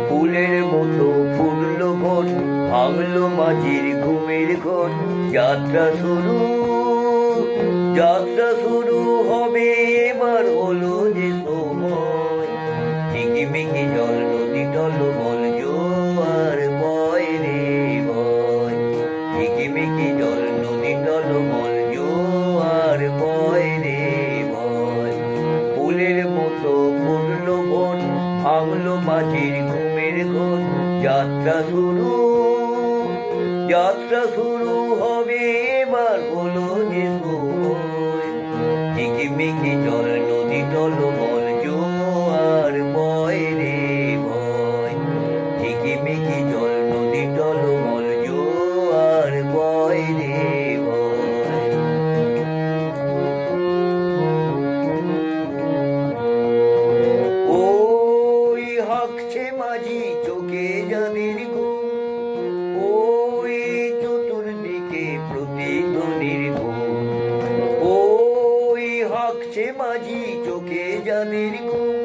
ফুলের মতো ফুটলো ঘর, ভাঙলো মাঝির ঘুমের ঘর। যাত্রা শুরু, যাত্রা শুরু হবে এবার, হলো যে সময়। ঝিকিমিকি জল নদী টলমল, জোয়ার বয় রে বয়। ঝিকিমিকি জল নদী টলমল, জোয়ার বয় রে বয়। ফুলের মতো ফুটলো বন, ভাঙলো মাঝির ঘুমের ঘর। যাত্রা শুরু, যাত্রা শুরু হবে এবার, হলো যে সময়। ঝিকিমিকি জল নদী টলমল, জোয়ার বয় রে বয়। ঝিকিমিকি জল নদী টলমল, জোয়ার বয় রে বয়। ওই হাঁকছে মাঝি চোখে যাদের ঘুম, ওই চতুর্দিকে প্রতিধ্বনির ঘুম। ওই হাঁকছে মাঝি চোখে যাদের ঘুম,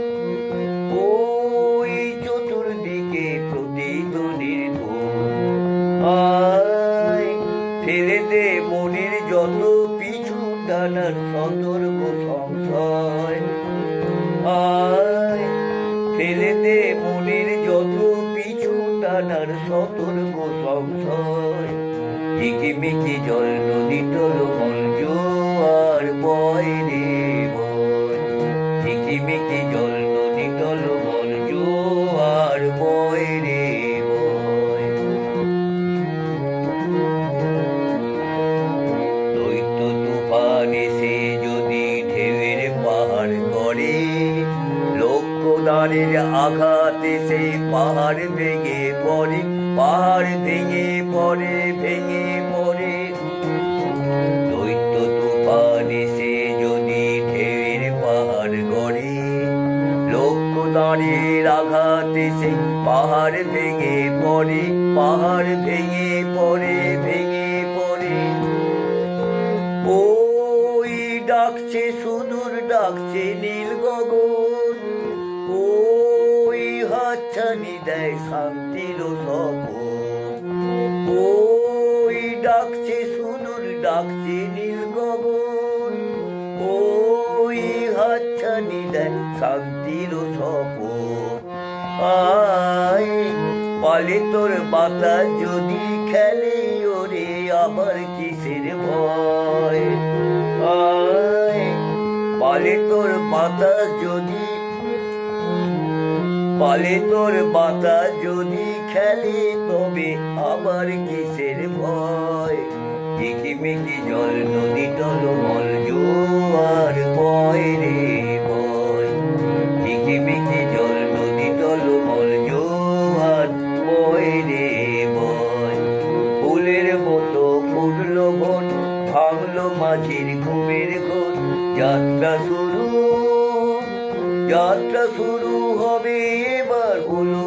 ওই চতুর্দিকে প্রতিধ্বনির ঘুম। আয় ফেলে দে মনের যত পিছু টানার সতর্ক সংশয়। আয় ফেলে দে মনের যত পিছু টানার সতর্ক সংশয়। ঝিকিমিকি জল নদী টলমল, জোয়ার বয় রে বয়। ঝিকিমিকি জল নদী টলমল, জোয়ার বয় রে বয়। দৈত্য তুফান এসে যদি ঢেউয়ের পাহাড় করে, লক্ষ্যদানের আঘাতে সে পাহাড় ভেঙে পড়ে, পাহাড় ভেঙে পড়ে, ভেঙে পড়ে। দৈত্য তুফান এসে যদি ঢেউয়ের পাহাড় গড়ে, লক্ষ্যদানের আঘাতে সে পাহাড় ভেঙে পড়ে, পাহাড় ভেঙে পড়ে, ভেঙে পড়ে। ওই ডাকছে সুদূর, ডাকছে নীল গগন, ওই হাতছানি দেয় শান্তির সপন। ওই ডাকছে সুদূর, ডাকছে নীল গগন, ওই হাতছানি দেয় শান্তির সপন। আয় পালে তোর বাতাস যদি খেলে, ওরে আবার কিসের ভয়। আয় পালে তোর বাতাস যদি, পালে তোর বাতাস যদি খেলে, তবে আবার কিসের ভয়। ঝিকিমিকি জল নদী টলমল, জোয়ার বয় রে বয়। ঝিকিমিকি জল নদী টলমল, জোয়ার বয় রে বয়। ফুলের মতো ফুটলো বন, ভাঙলো মাঝির ঘুমের ঘর। যাত্রা শুরু, যাত্রা শুরু হবে এবার, হলো